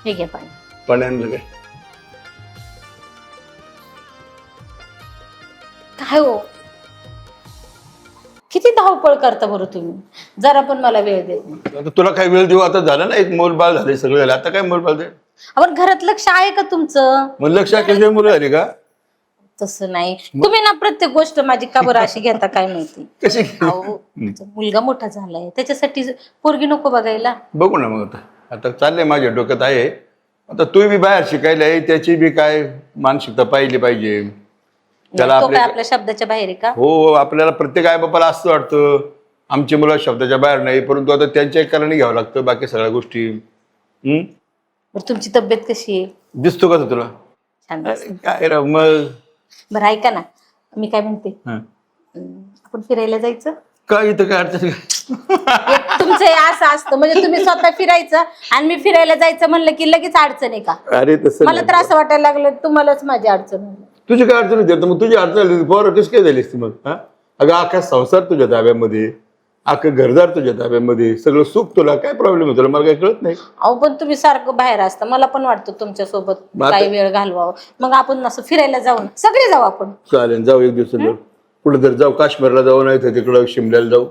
हे घे पाणी. पाण्यानं काय काय हो किती धावपळ करता बरं तुम्ही, जरा पण मला वेळ देत नाही. आता तुला काय वेळ देऊ, आता झालं ना, एक मोलबाल झाले सगळं झालं, आता काय मोलबाल दे. आपण घरात लक्ष आहे का तुमचं? मग लक्ष कशी मुलं झाली का? तसं नाही, तुम्ही ना प्रत्येक गोष्ट माझी का बरं अशी घेता काय माहिती. कशी अहो तुमचा मुलगा मोठा झालाय, त्याच्यासाठी पोरगी नको बघायला? बघू ना मग आता चाललंय माझ्या डोक्यात आहे. आता तू बी बाहेर शिकायला आहे, त्याची बी काय मानसिकता पाहिली पाहिजे. त्याला तो काय आपल्या शब्दाच्या बाहेर आहे का? हो, आपल्याला प्रत्येक आई बापाला असं वाटतं आमची मुलं शब्दाच्या बाहेर नाही, परंतु आता त्यांच्या कारणे घ्यावं लागतं बाकी सगळ्या गोष्टी. बरं तुमची तब्येत कशी आहे? दिसतो का तुला? छान. काय राव मग. बरं ऐका ना, मी काय म्हणते, हं. आपण फिरायला जायचं? काय इथं काय अडचण काय? तुमचं हे असं असतं म्हणजे तुम्ही स्वतः फिरायचं आणि मी फिरायला जायचं म्हणलं की लगेच अडचण आहे का? अरे तसं मला तर असं वाटायला लागलं तुम्हालाच माझी अडचण होईल. तुझी काय अडचण होती? मग तुझी अडचण झाली पोरं कशी काय झालीस ती मग? हा, अगं अख्खा संसार तुझ्या ताब्यामध्ये, अख्खं घरदार तुझ्या ताब्यामध्ये, सगळं सुख तुला, काय प्रॉब्लेम आहे तुला? मला काय कळत नाही. अहो पण तुम्ही सारखं बाहेर असता, मला पण वाटतं तुमच्या सोबत काही वेळ घालवावं. मग आपण असं फिरायला जाऊ ना, सगळे जाऊ आपण. चालेल, जाऊ एक दिवस कुठे तरी जाऊ, काश्मीरला जाऊ, नाही तर तिकडं शिमल्याला जाऊ,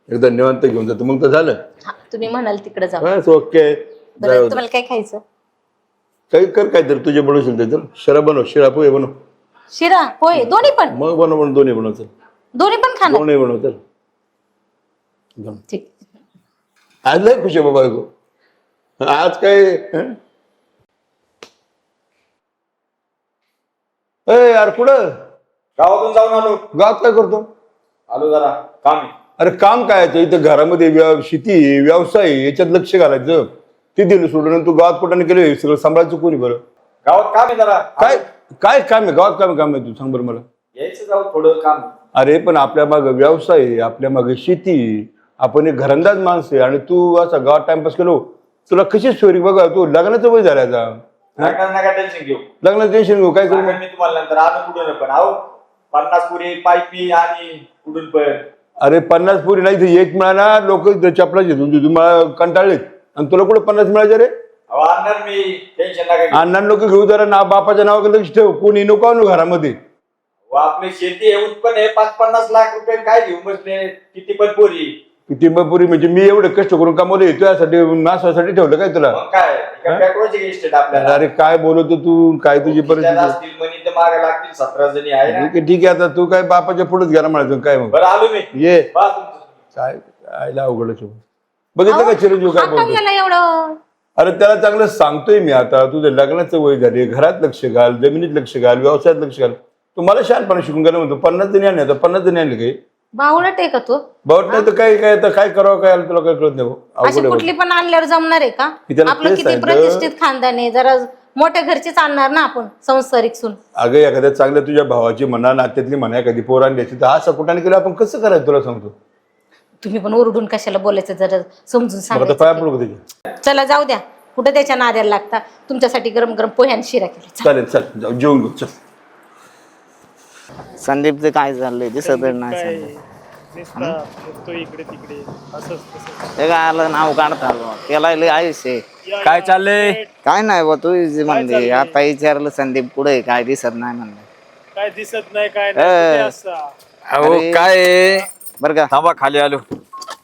एकदा निवांत घेऊन जातो, मग तर झालं. हा, तुम्ही म्हणाल तिकडे जाऊ. बस ओके. बरं, तुम्हाला काय खायचं? काही कर काहीतरी तुझे बनवशील ते, तर शिरा बनव, शिरा पोहे बनव. शिरा पोहे दोन्ही पण? मग बनव, दोन्ही बनवचं. दोन्ही पण खाणार? दोन्ही बनवतं. ठीक. आज लय खुश आहे बाबा गो. आज काय यार कुठं गावातून जाऊन आलो. गावात काय करतो? आलो जरा काम आहे. अरे काम काय आहे? इथं घरामध्ये शेती व्यवसाय याच्यात लक्ष घालायचं. ते दिलं सोडून तू गावात कुठं केलं, सगळं सांभाळायचं कोणी? बरं गावात काम आहे जरा. काय काय काम आहे गावात? काम आहे तू सांग बरं मला. यायचं जाऊ थोडं काम. अरे पण आपल्या मागे व्यवसाय आहे, आपल्या मागे शेती, आपण एक घरंदाज माणसं आहे, आणि तू असा गावात टाइमपास केलो, तुला कशी स्टोरी बघा, तू लग्नाचं वय झालं आता. नका टेन्शन घेऊ. लग्नाचं टेन्शन घेऊ काय करू? मी तुम्हाला नंतर आलो कुठून पण. आहो 50 पुरी पायपी आणि कुठून पण. अरे 50 पुरी नाही, इथे एक मिळाला, लोक चपला घेतो तुम्हाला कंटाळलेत, आणि तुला कुठं 50 मिळायचे रे? अहो आणणार मी, टेन्शन नका घेऊ. अण्णा लोक घेऊ जरा ना, बापाच्या नावाकडे लक्ष ठेव, कोणी नको आणू घरामध्ये. व आपली शेती आहे, उत्पन्न आहे, 5-50 लाख रुपये काय घेऊन बसले, किती पण पोरी. किती पुरी म्हणजे मी एवढे कष्ट करून कमवले, तुझ्यासाठी नासासाठी ठेवलं काय तुला? मग काय पेट्रोलचे इस्टेट आपल्याला. अरे काय बोलतो तू, काय तुझी परिस्थिती? असतील मनी तर मागे लागतील 17 जणी आहे ना. ठीक आहे, आता तू काय बापाच्या पुढेच गेला म्हणायचं काय? मग बरं आलो मी. ये पहा तुमचं. काय आयला अवघडच आहे. बघितलं का चिरंजीव काय हा, का बोलतो? गेला एवढं? अरे त्याला चांगलं सांगतोय मी, आता तुझं लग्नाचं वय झाले, घरात लक्ष घाल, जमिनीत लक्ष घाल, व्यवसायात लक्ष घाल. तू मला शहाणपणा शिकून गेला म्हणतो 50 जणी आणले, आता 50 जणी आणले काही बावळट आहे का तू? बहुत नाही तर काय काय काय करावं, काय तुला काय कळत नाही भाऊ. अशी अवघड आहे कुठली पण आणल्यावर जमणार आहे का? मी त्याला आपलं तेच किती सांगितलं. प्रतिष्ठित खानदान आहे, जरा मोठ्या घरचीच आणणार ना आपण, संसारिक सून. अगं एखाद्या चांगल्या तुझ्या भावाची म्हणा, नात्यातली म्हणा, एखादी पोरांनी द्यायची, तर असं कुठाने केलं आपण कसं करायचं तुला सांगतो. तुम्ही पण ओरडून कशाला बोलायचं, जरा समजून मग आता पाया सांगा. पडू त्याच्या. चला जाऊ द्या, कुठं त्याच्या नाद्याला लागता. तुमच्यासाठी गरम गरम पोह्यान शिरा केली. चालेल चल जाऊ जेवून घेऊ चल. संदीपचं काय चाललंय दिसत नाही. इकडे तिकडे असंच तसंच. ते काय आलं नाव काढता त्याला लय आयुष्य. काय चाललंय? काय नाही बा तू म्हणते आता विचारलं संदीप कुठे काय दिसत नाही म्हणलं. काय दिसत नाही काय अ. नाही असा. अहो अरे. काय बरं का थांबा खाली आलो.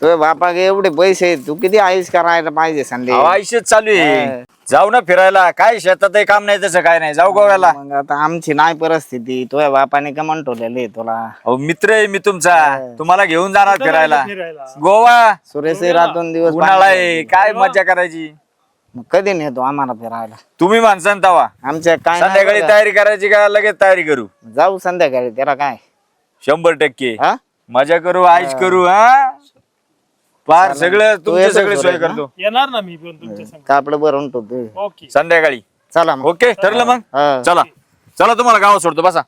तुझ्या बापा एवढे पैसे आहेत, तू किती आयुष करायला पाहिजे संदीप. अहो, आयुष्यच चालू आहे. जाऊ ना फिरायला, काय शेतात काम नाही तसं काय नाही, जाऊ गोव्याला. मग आता आमची नाही परिस्थिती, तुझ्या बापाने का म्हणतोलेले तुला. अहो मित्र आहे मी तुमचा, तुम्हाला घेऊन जाणार फिरायला फिरायला. गोवा. सुरेश रातून दिवस उन्हाळा आहे, काय मजा करायची. मग कधी नेतो आम्हाला फिरायला? तुम्ही माणसानं तवा आमच्या काय नाही संध्याकाळी बरं. तयारी करायची का लगेच तयारी करू? जाऊ संध्याकाळी त्याला काय 100% हा मजा करू, आईश करू. हा फार सगळं तुमचे येतोय सगळे सोय जोरात, करतो येणार ना मी पण तुमच्या संग. कापड भरून ठेवतो. ओके. संध्याकाळी. चला मग. ओके ठरलं मग. हा. चला चला तुम्हाला गावात सोडतो, बसा.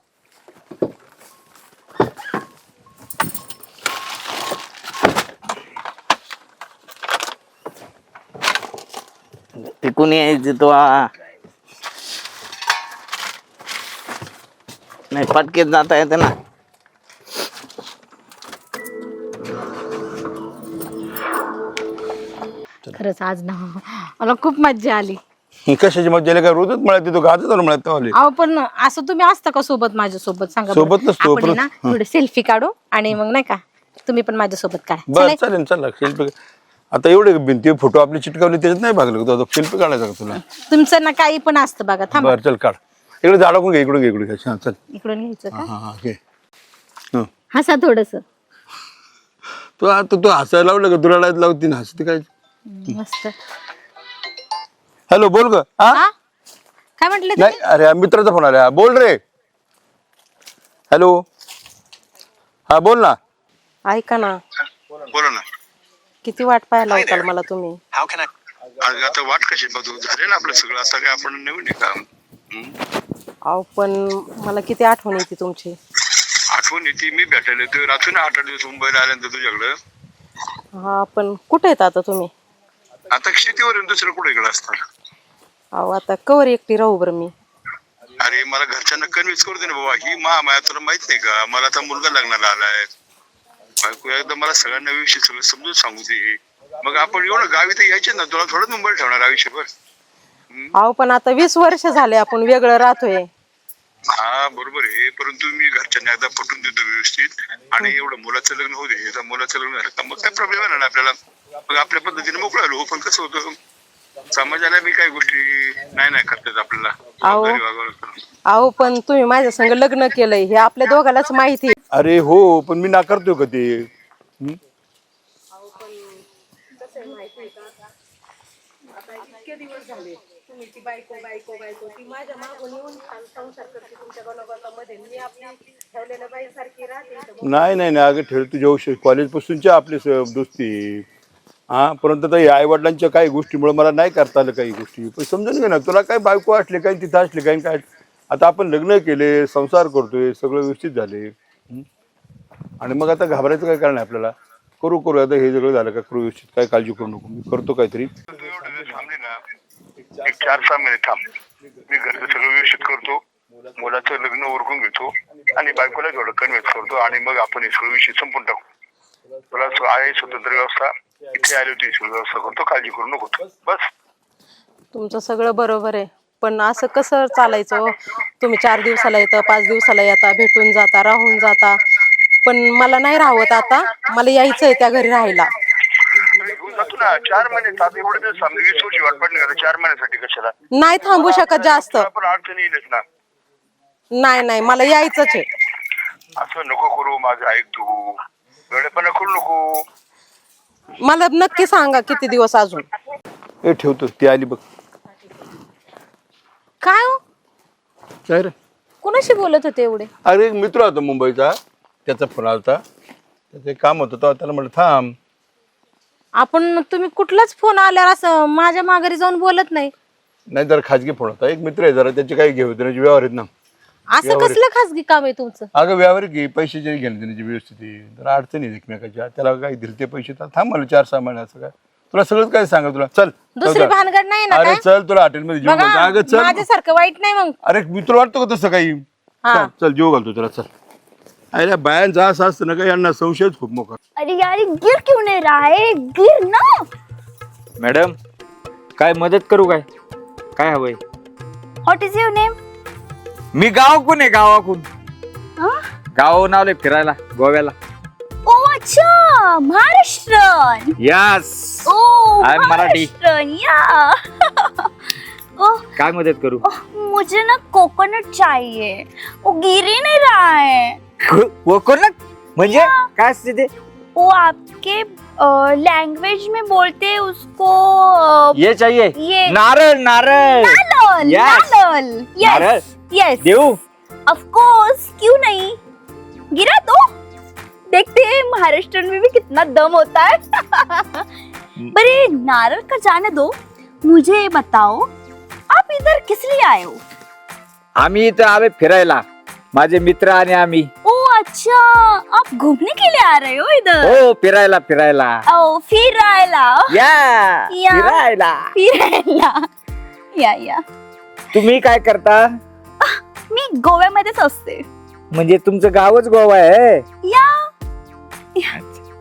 टिकून यायची तो नाही, पटकेत जाता येते ना. खरंच आज ना मला खूप मज्जा आली. कशाची मजा काय रोजच मळ्यात येतो का आता मळ्यात तेव्हा आले? अहो पण असं तुम्ही असता का सोबत माझ्यासोबत सांगा सोबत बरं. नसतो, आपण आहे ना परत- थोडे सेल्फी काढू आणि मग नाही का तुम्ही पण माझ्यासोबत काढा. बरं चालेल? चालेल चल शिल्पी. आता एवढे भिंती फोटो आपले चिटकावले त्याच्यात नाही भागलं का? तो शिल्पी काढायचा का तुला? तुमचं ना काही पण असतं बघा. थांबा, बरं चल काढ. इकडे झाडाकून घे, इकडून घे, इकडून घे. छान चल. इकडून घ्यायचं का? हा हा घे. हं. हसा थोडस. तू आता तू हसायला लावलं का? तुला लावती ना हसते काय? मस्त. हॅलो बोल ग. हा हा? काय म्हटले नाही अरे मित्राचा फोन आला. बोल रे. हॅलो हा बोल ना. ऐका ना, बोला ना. किती वाट पाहायला होताल मला तुम्ही. अगं आता वाट कशी बघू झाले ना आपलं सगळं असं काय आपण नवीन आहे का? अहो पण मला किती आठवण येते तुमची. आठवण येते मी भेटायला येतो राहतो ना 8 दिवस मुंबईला आल्यानंतर तुझ्याकडं. हा पण कुठे आहेत आता तुम्ही. आता शेतीवर येऊन दुसरं कुठे इकडं असतात. अहो आता कवर एकटी राहू बरं मी. अरे मला घरच्यांना कन्व्हिन्स करू दे ना बाबा, ही माया तुला माहित नाही का, मला आता मुलगा लग्नाला आलाय. बायको एकदा मला सगळ्यांना विषय सगळं समजून सांगू दे. मग आपण एवढं गावी तर यायचे ना, तुला थोडं मुंबईला ठेवणार आयुष्यभर. अहो पण आता 20 वर्ष झाले आपण वेगळं राहतोय. हा बरोबर आहे, परंतु मी घरच्यांना एकदा पटवून देतो व्यवस्थित. आणि एवढं मुलाचं लग्न होऊ दे. एकदा मुलाचं लग्न झालं का मग काय प्रॉब्लेम आहे ना आपल्याला. मग आपल्या पद्धतीने मोकळा आलो. पण कसं होतं समाजाला बी काही गोष्टी नाही करतात आपल्याला. अहो. जबाबदारी वागावं लागतं. अहो पण तुम्ही माझ्या संग लग्न केलंय हे आपल्या दोघांनाच माहिती. अरे हो पण मी नाकारतोय का ते? हं? नाही नाही नाही अगं ठेव तुझ्या कॉलेज पासूनची आपली दोस्ती. हा परंतु आता आई वडिलांच्या काही गोष्टीमुळे मला नाही करता आलं काही गोष्टी. पण समजून घे ना, तुला काय बायको असले काय तिथं असले काय काय. आता आपण लग्न केले, संसार करतोय, सगळं व्यवस्थित झाले. आणि मग आता घाबरायचं काय कारण आहे आपल्याला. करू आता हे सगळं झालं का करू व्यवस्थित, काय काळजी करू नको. मी करतो काहीतरी. तू एवढं दिवस थांबली ना, एक 4-6 महिने थांब. मी घरचं सगळं व्यवस्थित करतो, मुलाचं लग्न उरकून घेतो आणि बायकोला थोडं कन्व्हिन्स करतो आणि मग आपण हे सगळं विषय संपून टाकू. तुला आहे स्वतंत्र व्यवस्था, इथे आली होती सगळी व्यवस्था करतो, काळजी करू नको बस. तुमचं सगळं बरोबर आहे पण असं कसं चालायचं हो? तुम्ही 4 दिवसाला येता, 5 दिवसाला येता, भेटून जाता, राहून जाता. पण मला नाही राहत आता. मला यायचंय त्या घरी राहायला. घेऊन जातो ना 4 महिने. आता एवढे दिवस थांबले, 20 वर्षी वाट पडली का 4 महिन्यासाठी कशाला. नाही थांबू शकत जास्त. पण अडचणी येईलच ना. नाही मला यायचंच आहे. असं नको करू, माझं ऐक तू. वेळेपणा करू नको. मला नक्की सांगा किती दिवस अजून. हे ठेवतो. ती आली बघ. काय हो? काय रे? कोणाशी बोलत होते एवढे? अरे एक मित्र होता मुंबईचा, त्याचा फोन आलता. त्याचं एक काम होतं तेव्हा त्याला म्हटलं थांब. आपण तुम्ही कुठलाच फोन आल्यावर असं माझ्या माघारी जाऊन बोलत नाही. नाही जरा खाजगी फोन होता. एक मित्र आहे जरा, त्याचे काही घेऊ देण्याचे व्यवहार आहेत ना. असं कसलं खासगी काम आहे तुमचं? अगं व्यावहारिक घे, पैसे जरी घेणे देण्याची व्यवस्थित आहे. जरा अडचणी आहेत एकमेकाच्या. त्याला काही दिले ते पैसे तर थांब मला 4-6 महिन्याचं काय. तुला सगळंच काय सांगा तुला. चल दुसरी चल. भानगड नाही ना अरे काय? चल तुला हॉटेलमध्ये जेवण घालतो. बघा अगं चल. माझ्यासारखं वाईट नाही मग. अरे मित्र वाटतो का तसं काही. चल चल जेव घालतो तुला चल. अरे बायांचा असं असतं ना का यांना संशयच खूप मोठा. अरे यार ये गिर क्यों नहीं रहा है, गिर ना. मॅडम काय मदत करू काय हवंय? What is your name. मी गावाकून आहे गावाकून. गावाहून आलोय फिरायला गोव्याला. ओ अच्छा Maharashtrian. Yes oh I am Marathi. Maharashtrian yeah. Oh काय मदत करू? मुझे ना कोकोनट चाहिए, वो गिर ही नहीं रहा है. कोकोनट म्हणजे काय असते ते? वो आपके लैंग्वेज में बोलते हैं उसको ये चाहिए. ये नारळ नारळ. नारल. Yes. नारल. नारळ. यस यस देऊ. ऑफ कोर्स क्यों नहीं. गिरा तो देखते हैं महाराष्ट्र में भी कितना दम होता है. पर ये नारल का जाने दो, मुझे ये बताओ आप इधर किस लिए आए हो. आम्ही इथं आवे फिरायला, माझे मित्र आणि आम्ही. ओ अच्छा आप घूमने के लिए आ रहे हो इधर. हो फिरायला फिरायला. ओ फिरायला. या फिरायला. फिरायला या. तुम्ही काय करता? मी गोव्यामध्येच असते. म्हणजे तुमचं गावच गोवा आहे. या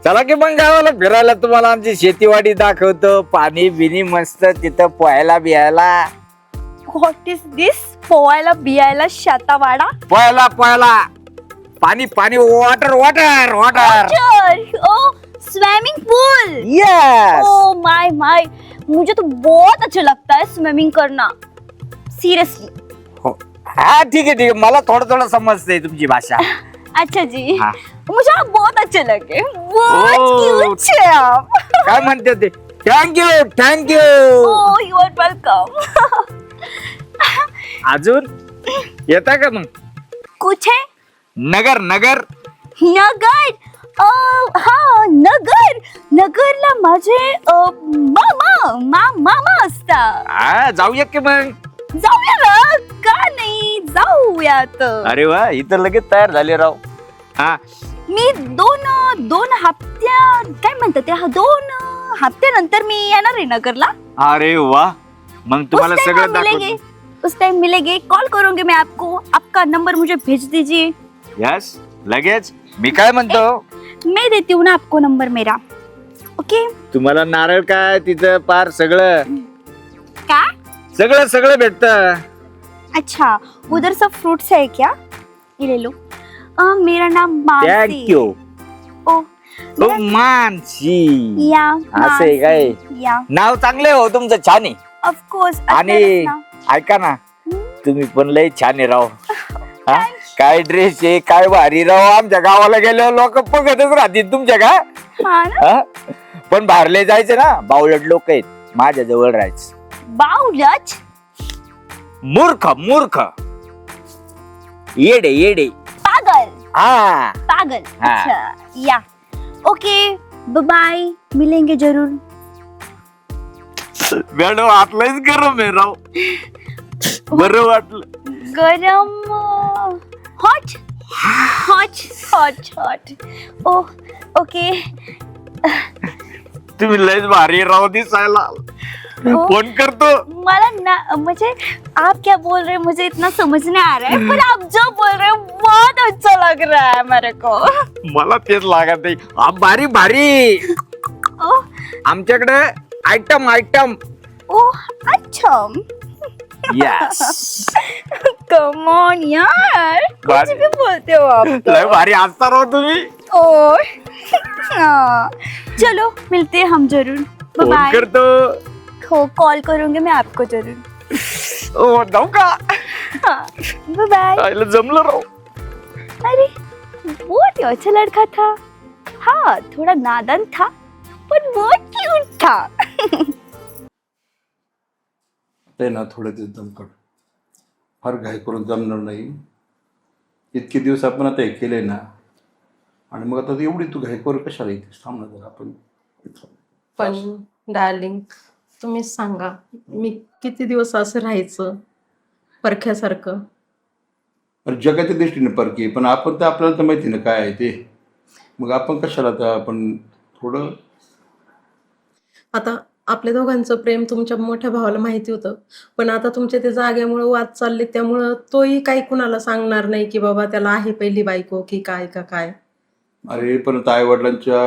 चला की मग गावाला फिरायला. तुम्हाला आमची शेतीवाडी दाखवतो. पाणी बिनी मस्त तिथं पोहायला बिहायला. व्हॉट इज दिस? पोहायला बियायला शातावाडा? पोहायला पोहायला पाणी पाणी water water water oh swimming pool. Yes oh my my, मुझे तो बहुत अच्छा लगता है स्विमिंग करना, सीरियसली। हा ठीक आहे मला थोडं थोडं समजते तुमची भाषा. अच्छा जी, हाँ। मुझे आप बहुत अच्छे लगे, बहुत ओह। क्यूट है आप। काय म्हणते ते? Thank you thank you. Oh you are welcome. अजून येता का मग? कुछ है? नगर नगर नगर? हा नगर, नगरला माझे मामा असतात. हा जाऊया की मग. जाऊया ना, का नाही, जाऊयात. अरे वा इथं लगेच तयार झाले राव. हा मी दोन हप्त्या काय म्हणतात ते, 2 हप्त्यानंतर मी येणार आहे नगरला. अरे वा मग तुम्हाला उस टाइम सगळं हम मिलेंगे, दाखवतो. उस टाइम मिलेंगे, कॉल करूंगी मैं आपको, आपका नंबर मुझे भेज दीजिए. यस लगेच. मी काय म्हणतो मैं देती हूँ ना आपको नंबर मेरा, ओके? तुम्हाला नारळ काय तिथं पार सगळं क्या? सगळं सगळं भेटत. अच्छा, उधर सब फ्रूट्स है क्या? ये ले लो. मेरा नाम मानसी. थँक्यू. ओ ओ मानसी. या असं आहे काय? या नाव चांगले हो तुमचं छान आहे. Of course. आणि ऐका ना तुम्ही पण लय छान आहे राव. हा? काय ड्रेस आहे काय भारी राव. आमच्या गावाला गेल्यावर लोक बघतच राहतील तुमच्या का. हाँ ना? हा? पण भारले जायचं ना बावलट लोक आहेत माझ्या जवळ राहायचं. बावलट? मूर्ख मूर्ख येडे येडे. पागल. हा पागल. हाँ. अच्छा या ओके, बाय, मिलेंगे जरूर. मॅडम आतलाच गरम आहे राव. बरं वाटलं. गरम? Hot hot hot hot. Oh okay. तुम्ही लयच भारी राव दिसायला. फोन करतो. मला ना मुझे आप क्या बोल रहे हैं मुझे इतना समझ नहीं आ रहा है, पर आप जो बोल रहे हैं बहुत अच्छा लग रहा है मेरे को. मला तेच लागत आहे. आप भारी भारी. ओ आमच्याकडे आयटम आयटम. ओ अच्छा. यस कम ऑन यार, कुछ भी बोलते हो आप. लय भारी हसता राव तुम्ही. ओ हाँ. चलो मिलते हैं हम जरूर. Phone bye. करतो. हो कॉल करूंगी मैं आपको जरूर. ओ जाऊ का? Bye bye. आईला जमलं राव. अरे बहुत ही अच्छा लड़का था. हाँ थोड़ा नादान था पर बहुत क्यूट था. ते ना थोडं ते दमकट फार घाई करून जमणार नाही. इतके दिवस आपण आता हे केले ना, आणि मग आता एवढी तू घाई करून कशाला येतेस? थांब ना जरा आपण. पण डार्लिंग तुम्हीच सांगा, मी किती दिवस असं राहायचं परख्यासारखं? अरे जगाच्या दृष्टीने परकी, पण आपण तर आपल्याला तर माहिती ना काय आहे ते. मग आपण कशाला तर आपण थोडं. आता आपल्या दोघांचं प्रेम तुमच्या मोठ्या भावाला माहिती होतं, पण आता तुमच्या ते जाग्यामुळे वाद चालले, त्यामुळं तोही काही कुणाला सांगणार नाही की बाबा त्याला आहे पहिली बायको की काय का काय. अरे पण आता आई वडिलांच्या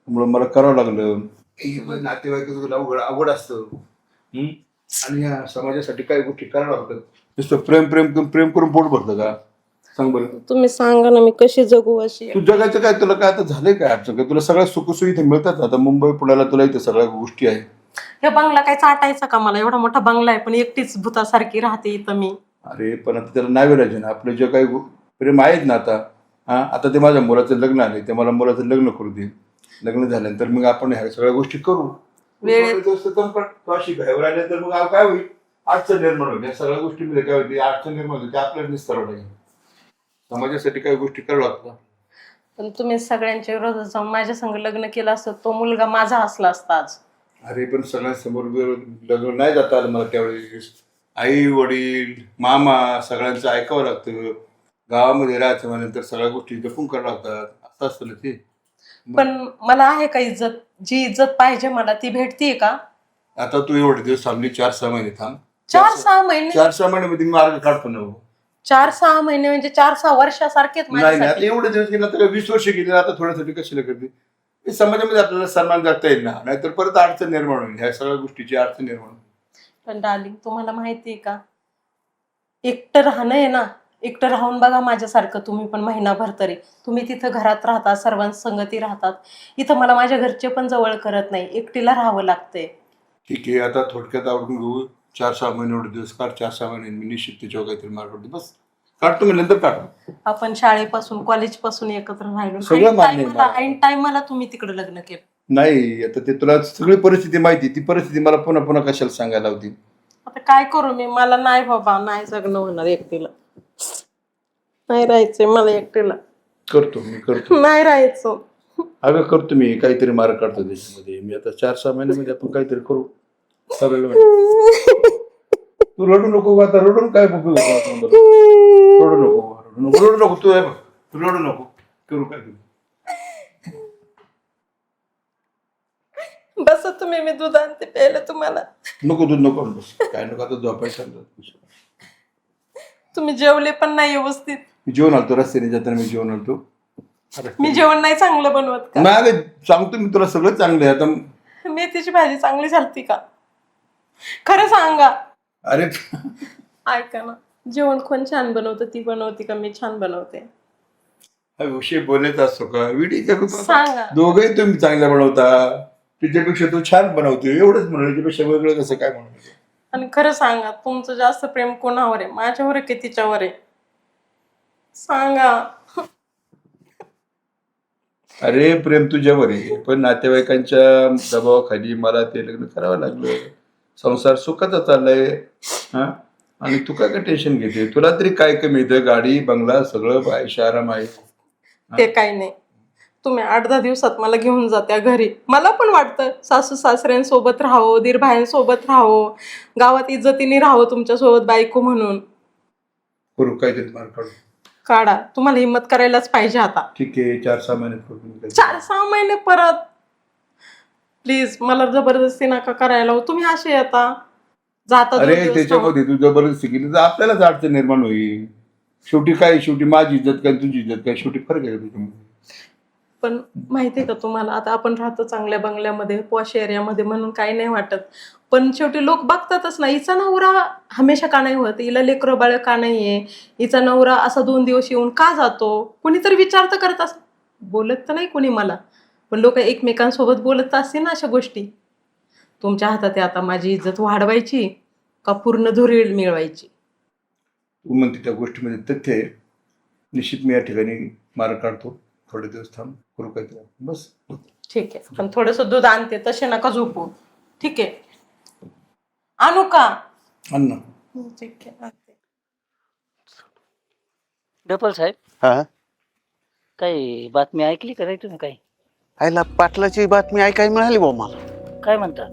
मुळे मला करावं लागलं. नातेवाईक अवघड असतं. आणि ह्या समाजासाठी काही गोष्टी कराव्या लागतात. नुसतं प्रेम प्रेम प्रेम करून पोट भरतं का? सांग बरं. तुम्ही सांगा ना मी कशी जगू अशी. तू जगायचं काय? तुला काय आता झालंय काय अडचण काय? तुला सगळ्या सुखसोयी इथे मिळतात. आता मुंबई पुण्याला तुला इथे सगळ्या गोष्टी आहेत. हे बंगला काय चाटायचा का मला? एवढा मोठा बंगला आहे पण एकटीच भूतासारखी राहते इथं मी. अरे पण आता त्याला नाही वेळायचे ना. आपले जे काही प्रेम आहेत ना आता. हा आता ते माझ्या मुलाचं लग्न आले, ते मला मुलाचं लग्न करू दे. लग्न झाल्यानंतर मग आपण ह्या सगळ्या गोष्टी करू. तू अशी घाईवर आले तर मग काय होईल? अडचण निर्माण होईल. या सगळ्या गोष्टीमध्ये काय होती? अडचण निर्माण होती. आपल्याला निस्तरावं लागेल. समाजासाठी काही गोष्टी करावं लागतात. पण तुम्ही सगळ्यांच्या विरोधात जाऊन माझ्या संग लग्न केलं असतं, तो मुलगा माझा असला असता आज. अरे पण सगळ्यांसमोर लग्न नाही जाता आलं मला त्यावेळेस. आई वडील मामा सगळ्यांचं ऐकावं लागतं. गावामध्ये राहायचं म्हणल्यानंतर सगळ्या गोष्टी जपून करावं लागतात. असं असतं ना ते. पण मला आहे का इज्जत? जी इज्जत पाहिजे मला ती भेटतीये का? आता तू एवढे दिवस थांबली, 4-6 महिने थांब. 4-6 महिने? 4-6 महिन्यामध्ये मी मार्ग काढतो ना. 4-6 महिने म्हणजे 4-6 वर्षासारखेच नाही नाही, आता माझ्यासाठी. एवढे दिवस गेला तर 20 वर्ष गेली. आता थोड्यासाठी कशाला करते? हे समाजामध्ये आपल्याला सन्मान जगता येईल ना, नाहीतर परत अडचण निर्माण होईल. ह्या सगळ्या गोष्टीची अडचण निर्माण होईल. पण डार्लिंग तुम्हाला माहिती आहे का, एकटं राहणं आहे ना, एकटं राहून बघा माझ्यासारखं तुम्ही पण महिनाभर तरी. तुम्ही तिथं घरात राहता, सर्वांसंगती राहतात. इथं मला माझ्या घरचे पण जवळ करत नाही, एकटीला राहावं लागतंय. ठीक आहे, आता थोडक्यात आवडून घेऊ. 4-6 महिने एवढे दिवस काढ. 4-6 महिने मी निश्चित त्याच्यावर काहीतरी मार्ग काढतो. बस काढतो मी, नंतर काढतो. आपण शाळेपासून कॉलेजपासून एकत्र राहिलो. सगळं मान्य आहे मला. ऐन टाइमला तुम्ही तिकडे लग्न केलं. नाही, आता ते तुला सगळी परिस्थिती माहिती. ती परिस्थिती मला पुन्हा पुन्हा कशाला सांगायला होती? आता काय करू मी, मला नाही बाबा, नाही जगणं होणार एकटीला. नाही राहायचंय मला एकटीला. करतो मी, करतो. नाही राहायचं. अगं करतो मी, काहीतरी मार्ग काढतो त्याच्यामध्ये. मी आता 4-6 महिन्यामध्ये आपण काहीतरी करू. चालेल. तू रडू नको आता, रडून काय उपयोग होतो? रडू नको, रडू नको. तू रडू नको. करू काय करू? बस तुम्ही, मी दूध आणते प्यायला तुम्हाला. नको दूध नको, बस काय नको, आता झोपायचं. तुम्ही जेवले पण नाही व्यवस्थित. मी जेवण आलतो, रस्त्याने जाताना मी जेवण आलतो. मी जेवण नाही चांगलं बनवत का? नाही सांगतो मी तुला, सगळं चांगलं आहे. आता मेथीची भाजी चांगली झालती का? खरं सांगा. अरे ऐका ना, जेवण कोण छान बनवतं, ती बनवते का मी छान बनवते? हा विषय बोलायचा असतो का? विडी सांगा. दोघंही तुम्ही चांगल्या बनवता. तिच्यापेक्षा तू छान बनवते, एवढंच म्हणलं. त्याच्यापेक्षा वेगळं कसं काय म्हणतो? आणि खरं सांगा, तुमचं जास्त प्रेम कोणावर आहे, माझ्यावर आहे की तिच्यावर आहे? सांगा. अरे प्रेम तुझ्यावर आहे, पण नातेवाईकांच्या दबावाखाली मला ते लग्न करावं लागलं. संसार सुखाचा चाललाय. हा, आणि तू काय टेन्शन घेते? तुला तरी काय कमी येतं? गाडी बंगला सगळं आयुष्य आराम आहे. ते काही नाही. तुम्ही 8-10 दिवसात मला घेऊन जात्या घरी. मला पण वाटतं सासू सासऱ्यांसोबत राहावं, दीर भायांसोबत राहावं, गावात इज्जतीने राहावं तुमच्यासोबत बायको म्हणून. करू काहीतरी मार्ग काढू. काढा, तुम्हाला हिंमत करायलाच पाहिजे आता. ठीक आहे, 4-6 महिन्यात करू. 4-6 महिने परत? प्लीज, मला जबरदस्ती नका करायला हो. तुम्ही असे आता जाता. अरे त्याच्यामध्ये तू जबरदस्ती केली तर आपल्यालाच अडचण निर्माण होईल. शेवटी माझी इज्जत काय, तुझी इज्जत काय? शेवटी फरक आहे त्याच्यामध्ये. पण माहितीये का तुम्हाला, आता आपण राहतो चांगल्या बंगल्यामध्ये, पॉश एरियामध्ये, म्हणून काही नाही वाटत. पण शेवटी लोक बघतातच ना, हिचा नवरा हमेशा का नाही होत, हिला लेकरं बाळ का नाहीये, हिचा नवरा असा 2 दिवस येऊन का जातो, कुणीतरी विचार तर करत असं. बोलत तर नाही कोणी मला, पण लोक एकमेकांसोबत बोलत असतील ना अशा गोष्टी. तुमच्या हातात आहे आता माझी इज्जत वाढवायची का पूर्ण धुरी मिळवायची? तू म्हणते त्या गोष्टीमध्ये तथ्य आहे. निश्चित मी या ठिकाणी मार्ग काढतो. थोडे दिवस थांब, करू काहीतरी. बस ठीक आहे, पण थोडंसं दूध आणते, तसे नका झोपू. ठीक आहे, आणू का? अन्न ठीक आहे, आणते. डपल साहेब, हा, काही बातमी ऐकली का नाही तुम्ही? काही आईला पाटलाची बातमी ऐकायला मिळाली बा मला. काय म्हणता?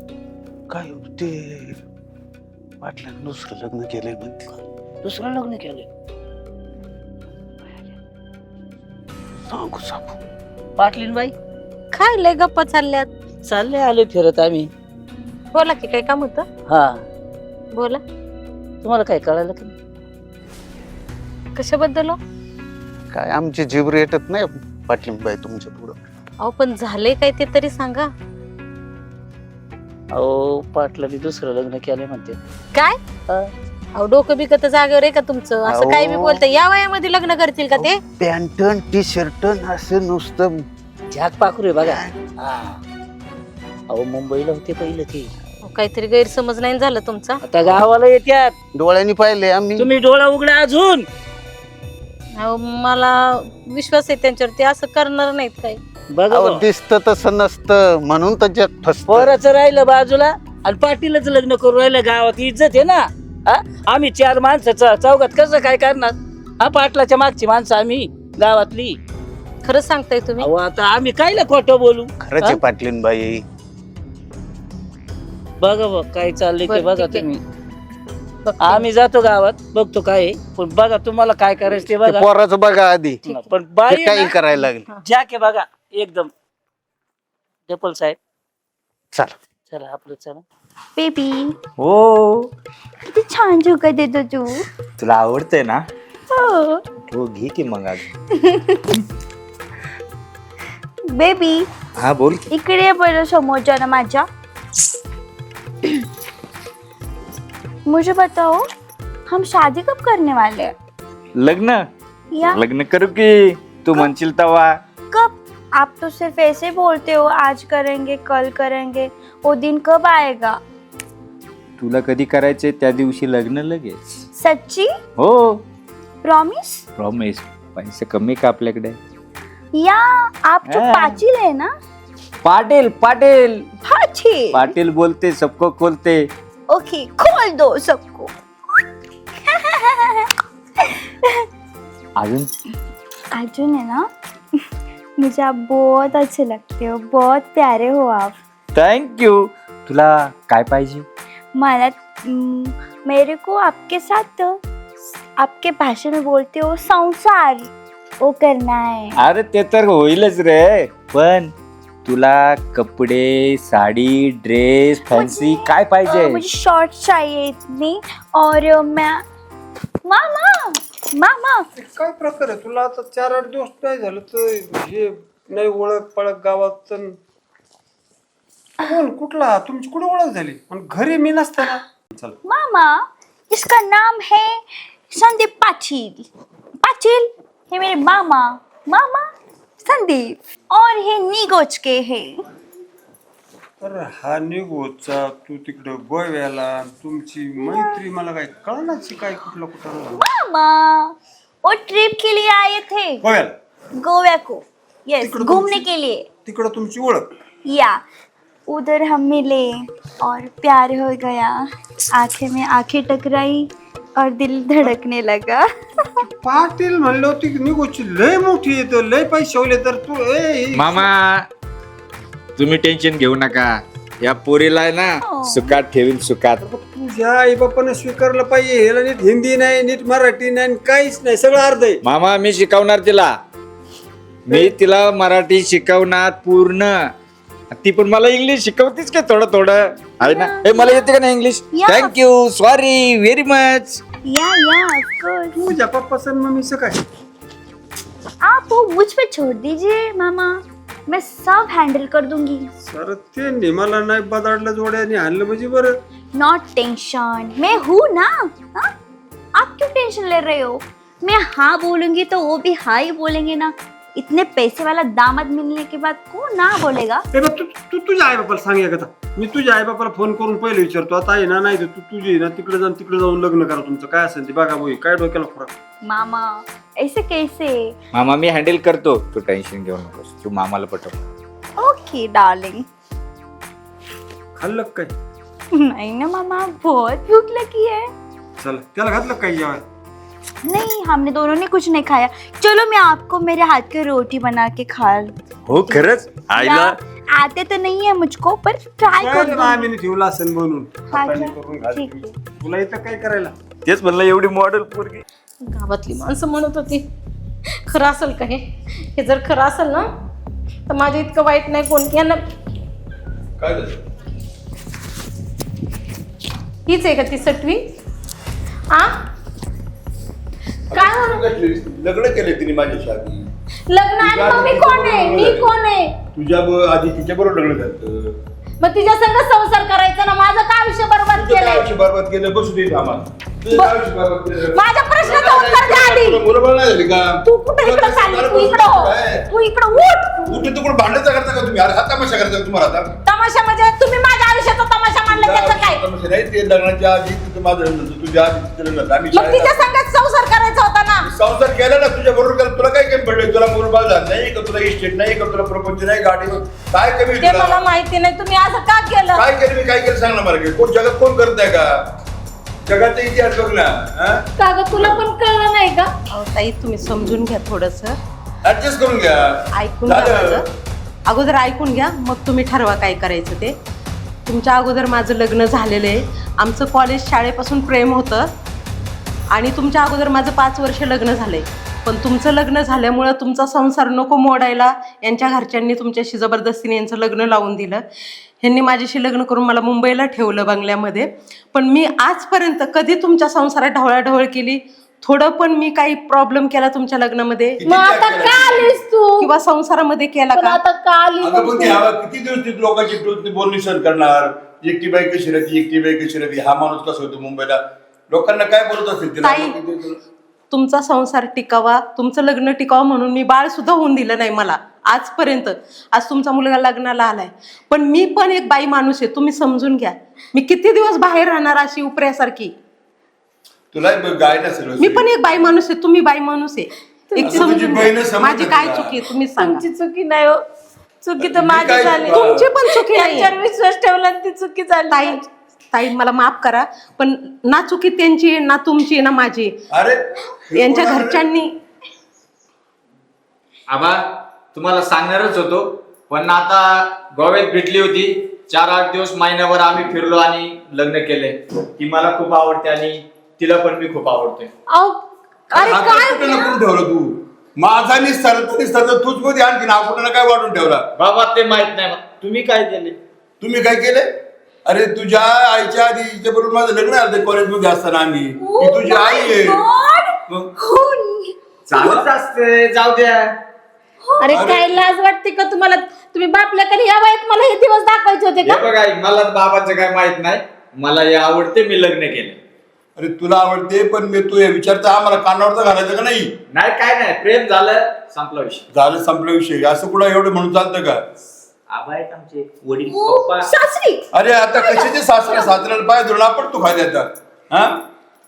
काय ते पाटलानं दुसरं लग्न केलंय म्हणते. दुसरं लग्न केलंय? सांगू सांगू. पाटलीन बाई काय लय गप्पा चालल्यात? चालले आले फिरत आम्ही. बोला की, काय काम होतं? हा, बोला. तुम्हाला काय कळालं का? कशाबद्दल हो? काय आमची जीव रेटत नाही पाटलीबाई तुमच्या पुढं. अहो पण झाले काय ते तरी सांगा. अहो, पाटलाने दुसरं लग्न केलंय म्हणते. काय? अहो डोकं बिकत जागेवर आहे का तुमचं? असं काही बी बोलतंय. या वयामध्ये लग्न करतील का ते? पॅन्टन टी शर्ट असं नुसतं झाक पाखरू आहे बघा. अहो मुंबईला होते पहिलं ते. काहीतरी गैरसमज नाही झालं तुमचा? आता गावाला येत्यात. डोळ्यांनी पाहिले आम्ही. तुम्ही डोळा उघडा अजून. अहो मला विश्वास आहे त्यांच्यावर, ते असं करणार नाहीत काय. बघा दिसत तसं नसतं म्हणून तर जग फसत. पोराचं राहिलं बाजूला आणि पाटीलच लग्न करू राहिलं. गावात इज्जत आहे ना. आम्ही 4 माणसं चौघात कसं काय करणार? हा, पाटलाच्या मागची माणसं आम्ही गावातली. खरं सांगताय तुम्ही? अहो आता आम्ही कायला खोटं बोलू? खरंच आहे पाटलीनबाई. बघा बघ काय चाललंय ते बघा ठीक आहे. तुम्ही. बघते. आम्ही जातो गावात, बघतो काय आहे. पण बघा तुम्हाला काय करायचं ते बघा. पोराचं बघा आधी. पण बाई काही करायला लागेल. जॅक आहे बघा एकदम. डपल साहेब चला चला आपलं चला. बेबी, हो, किती छान झोका देतो तू. तुला आवडतंय ना? हो हो, घे की मग आज. बेबी, हा बोल. इकडे ये बरं समोरच्या ना माझ्या. मुझे बताओ हम शादी कब करने वाले हैं? लग्न या लग्न करू की तू म्हणशील तवा. कब? आप तो सिर्फ ऐसे बोलते हो आज करेंगे कल करेंगे, वो दिन कब आएगा? तुला कधी करायचंय त्या दिवशी लग्न लगेच. सच्ची? हो प्रॉमिस? प्रॉमिस. पैसे कमी का आपल्याकडे. या आप तो हाँ। पाचिल है ना? पाटील पाटील पाचिल। पाटील बोलते सबको खोलते. ओके खोल दो सबको. अजून अर्जुन है ना, मुझे आप बहुत अच्छे लगते हो, बहुत प्यारे हो आप. थँक्यू. तुला काय पाहिजे. मला मेरे को आपके साथ आपके भाषा में बोलते हो संसार वो करना है. अरे ते तर होईलच रे, पण तुला कपडे साडी ड्रेस फॅन्सी काय पाहिजे. मुझे शॉर्ट चाहिए इतनी. और मैं मामा मामा काय प्रकार आहे तुला आता 4-8 दिवस नाही झालं तर हे नाही ओळख पळख गावात कोण कुठला तुमची कुठे ओळख झाली आणि घरी मी नसताना. चल मामा इसका नाम है संदीप पाचिल. पाचिल है मेरे मामा. मामा संदीप और हे निगोच के है. अरे हा निघोचा तू तिकडं गोव्याला तुमची मैत्री मला काय कळणाची काय कुठलं कुठं. मामा वो ट्रिप के लिए आए थे गोव्याला गोवा को. यस तिकडं घूमने तुमची- के लिए. तिकडं तुमची ओळख. या उधर हम मिले और प्यार हो गया. आंखें में आंखें टकराई और दिल धड़कने लगा. पाटील म्हणलं होती निघोची लय मोठी येतं लय पैसे ठेवले तर तू मामा तुम्ही टेन्शन घेऊ नका. या पोरीला आहे ना सुखात ठेवील सुखात. तुझ्या आई बापानं स्वीकारलं पाहिजे. ह्याला नीट हिंदी नाही नीट मराठी नाही काहीच नाही सगळं अर्ध आहे. मामा मी शिकवणार तिला. मी तिला मराठी शिकवणार पूर्ण. ती पण मला इंग्लिश शिकवतीच का थोडं थोडं आहे ना. हे मला येते का नाही English. Thank you sorry very much. या ऑफ कोर्स. तुझ्या पप्पाचं मम्मीचं काय. आप वो मुझ पे छोड़ दीजिए मामा, मैं सब हैंडल कर दूंगी. सर ते मला नाही बदाडलं जोड्याने आणलं म्हणजे बरं. नॉट टेंशन, मैं हूँ ना. हाँ? आप क्यों टेंशन ले रहे हो? मैं हाँ बोलूंगी तो वो भी हाँ ही बोलेंगे ना. इतने पैसे वाला दामाद मिलने के बाद कौन ना बोलेगा. तू तुझ्या आई बापाला सांग का. मी तुझ्या आई बापाला फोन करून पहिले विचारतो आता आहे ना नाही तर तू तुझी ना तिकडे जाऊन लग्न करा तुमचं काय असेल ते बघा बोई काय डोक्याला फरक. मामा ऐसे कैसे. मामा मी हँडल करतो तू टेन्शन घेऊ नकोस. तू मामाला पटव. Okay darling. खाल्लं काय. नहीं ना मामा बहुत भूख लगी है. चल त्याला घातलं काय जेवाय. नहीं हमने दोनों ने कुछ नहीं खाया. चलो मैं आपको मेरे हाथ की रोटी बना के खा. हो खरंच आईला आते तो नहीं है मुझको पर ट्राय कर दूंगी. आम्ही ठेवला असेल म्हणून हाँ, हाताने करून घाल. ठीक है. तुला इथं काय करायला. तेच म्हणलं एवढी मॉडेल पोरगी. गावातली माणसं म्हणत होती खरं असेल का हे जर खरं असेल ना तर माझं इतकं वाईट नाही कोण. यांना काय झालं. हीच आहे का ती सटवी. आ काय लग्न केले तिने माझ्याशी आधी. लग्न आणि मग मी कोण आहे. मी कोण आहे. तुझ्या आधी तिच्या बरोबर लग्न झालं. मग तिच्या संग संसार करायचा ना. माझं काय आयुष्य बरबाद केलंय. बरबाद केलं बसू दे आम्हाला. माझ्या प्रश्नाचं उत्तर द्या आधी. बरोबर नाही झाली का. तू कुठे इकडे चालली. तू इकडं तू इकडं उठ. कुठे तू भांडणं करता का तुम्ही. अरे हा तमाशा करता तुम्हाला आता. तमाशा म्हणजे तुम्ही माझ्या आयुष्याचा तमाशा मांडला त्याचं काय. तमाशा नाही ते लग्नाच्या आधी तुझं माझं लग्न होतं. तुझ्या आधी तिचं लग्न होतं. आम्ही मग तिच्या संगत संसार करायचा होता ना. संसार केला ना तुझ्या बरोबर केला. तुला काय कमी पडलं. तुला मुलबाळ झाला नाही का. तुला इस्टेट नाही का. तुला प्रपंच नाही गाडी काय कमी ते मला माहिती नाही. तुम्ही असं का केलं. काय केलं मी काय केलं सांग ना मला. कोण जगात कोण करत आहे का. जगाचा इतिहास बघ ना. का ग तुला पण कळलं नाही का. ताई तुम्ही समजून घ्या थोडस. ऍडजस्ट करून घ्या. ऐकून घ्या माझं. अगोदर ऐकून घ्या मग तुम्ही ठरवा काय करायचं ते. तुमच्या अगोदर माझं लग्न झालेलं आहे. आमचं कॉलेज शाळेपासून प्रेम होतं आणि तुमच्या अगोदर माझं 5 वर्ष लग्न झालंय. पण तुमचं लग्न झाल्यामुळं तुमचा संसार नको मोडायला यांच्या घरच्यांनी तुमच्याशी जबरदस्तीने यांचं लग्न लावून दिलं. ह्यांनी माझ्याशी लग्न करून मला मुंबईला ठेवलं बंगल्यामध्ये. पण मी आजपर्यंत कधी तुमच्या संसारात ढवळाढवळ केली. थोडं पण मी काही प्रॉब्लेम केला तुमच्या लग्नामध्ये. मग आता का आलीस तू किंवा संसारामध्ये केला का. आता का आली किती दिवस लोकांची बोलणी सहन करणार. एकटी बाई कशी राहते, एकटी बाई कशी राहते, हा माणूस कसा होतो मुंबईला, लोकांना काय बोलत असेल तिला? ताई, तुमचा संसार टिकावा, तुमचं लग्न टिकावं म्हणून मी बाळ सुद्धा होऊन दिलं नाही मला आजपर्यंत. आज तुमचा मुलगा लग्नाला आलाय, पण मी पण एक बाई माणूस आहे, तुम्ही समजून घ्या. मी किती दिवस बाहेर राहणार अशी उपऱ्यासारखी? तुला गाय नसेल. मी पण एक बाई माणूस आहे, तुम्ही बाई माणूस आहे. एक समजून घ्या. माझी काय चुकी आहे तुम्ही सांगा. तुमची चुकी नाही हो, चुकी तर माझी काय झाली. चुकी? तुमची पण चुकी नाही. त्यांच्यावर विश्वास ठेवला आणि ती चुकी झाली. ताई, ताई मला माफ करा, पण ना चुकी त्यांची आहे, ना तुमची आहे, ना माझी. अरे यांच्या घरच्यांनी आबा तुम्हाला सांगणारच होतो, पण आता गोव्यात भेटली होती. 4-8 दिवस महिन्याभर आम्ही फिरलो आणि लग्न केले. ती मला खूप आवडते आणि तिला पण मी खूप आवडते. अहो, अरे हात काय कुठे करून ठेवला तू? माझा निसर्ग तूच मध्ये आणखी आपण काय वाढून ठेवला? बाबा ते माहित नाही, तुम्ही काय केले? तुम्ही काय केले? अरे तुझ्या आईच्या आधी हिच्या बरोबर माझं लग्न झालं कॉलेजमध्ये असताना आम्ही. ही तुझी आई आहे. मग चालूच असते, जाऊ द्या. अरे काय लाज वाटते का तुम्हाला? तुम्ही बापल्याकडे या वयात मला हे दिवस दाखवायचे होते का? हे बघा, मला बाबांचं काय माहित नाही, मला हे आवडते, मी लग्न केले. अरे तुला आवडते, पण मी तू हे विचारता आम्हाला कानावरचं घालायचं का नाही? नाही काय नाही, प्रेम झालं, संपला विषय. झालं, संपला विषय. असं कुठं एवढं म्हणून चालतं का? आबा आहेत आमचे वडील, पप्पा. सासरी अरे आता कशाचे सासऱ्याला पाय धरून आपण तू खाली आता? हा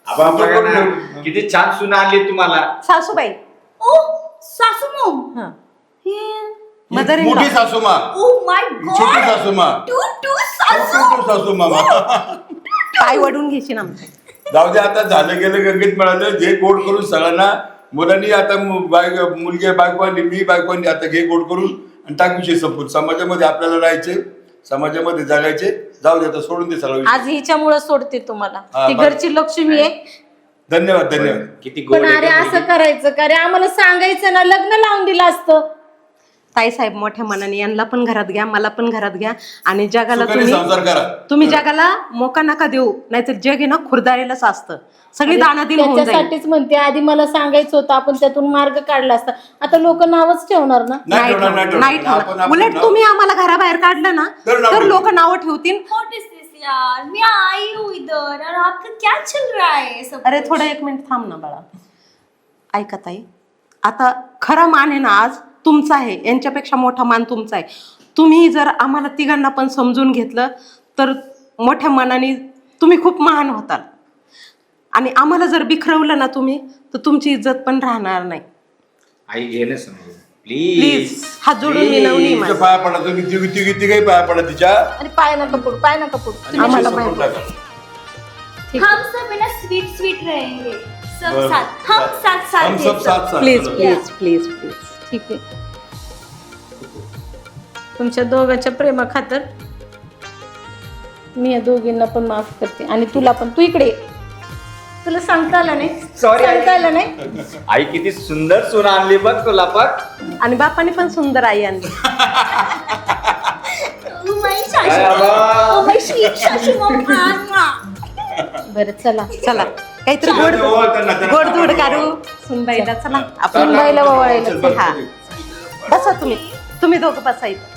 आबा बघा ना, किती छान सुना आणली तुम्हाला. सासूबाई, ओ सासू मॉम. हा. ही मदर इन मोठी लॉ. सासूमा, ओ माय छोटी गॉड. सासूमा, टू सासू. सासूमा. पाय वडून घेशील आमचे. जाऊ दे, आता झालं गेलं, गंगेत मिळालं. घे गोड करून सगळ्यांना. मुलांनी आता मुलगी बायको आणली, मी बायको आणली, आता घे गोड करून आणि टाक विषय संपून. समाजामध्ये आपल्याला राहायचे, समाजामध्ये जगायचे. जाऊ दे, आता सोडून दे सगळं. आज हिच्यामुळे सोडते तुम्हाला. हा, ती बरं. घरची लक्ष्मी आहे. धन्यवाद, धन्यवाद. किती गोड पण आहे अरे का असं मुलगी. करायचं का रे? आम्हाला सांगायचं ना, लग्न लावून दिलं असतं. ताई साहेब, मोठ्या मनाने यांना पण घरात घ्या, मला पण घरात घ्या, आणि जगाला सुखाने संसार करा. तुम्ही जगाला मोका नका देऊ, नाहीतर जग आहे ना खुरदारेलाच असतं. सगळी दानादिन होऊन जाईल. त्याच्यासाठीच म्हणते, आधी मला सांगायचं होतं, आपण त्यातून मार्ग काढला असता. आता लोक नावच ठेवणार ना. नाही ठेवणार, नाही ठेवणार. नाही ठेवणार. आपण उलट नाव- तुम्ही आम्हाला घराबाहेर काढलं ना, तर नाव तर ठेवतील. लोक नावं ठेवतील. What is this यार? मैं आई हूँ इधर और आपका क्या चल रहा है सब? अरे थोडं 1 मिनिट थांब ना बाळा. ऐका ताई, आता खरा मान आहे ना आज तुमचा आहे, यांच्यापेक्षा मोठा मान तुमचा आहे. तुम्ही जर आम्हाला तिघांना पण समजून घेतलं तर मोठ्या मनाने तुम्ही खूप महान होताल, आणि आम्हाला जर बिखरवलं ना तुम्ही, तर तुमची इज्जत पण राहणार नाही. आई घे ना समजून, प्लीज प्लीज. हात जोडून विनवणी आहे माझी. तिच्या पाया पडा तुम्ही, ती काही पाया पडा तिच्या. आणि पाय नका पडू, पाय नका पडू. आणि आम्हाला विषय संपून माहिती. टाका. हम सब है ना स्वीट स्वीट रहेंगे सब बरं. साथ. हम साथ साथ हम हैं सब साथ साथ. प्लीज चलो. Please please please. ठीक आहे. तुमच्या दोघांच्या प्रेमाखातर मी या दोघींना पण माफ करते, आणि तुला पण. तू इकडे ये. तुला सांगता आलं नाही? Sorry, सांगता आलं नाही? आई किती सुंदर सुना आणली बघ तुला बघ. आणि बापाने पण सुंदर आई आणली. ओ माय काय सासू. आबा? ओ माय स्वीट सासू मॉम. बरं चला. चला काहीतरी गोड गोड धोड काढू सुनबाईला. चला आपण सुनबाईला ववाळायला. हा, बसा तुम्ही दोघं बसा इथं.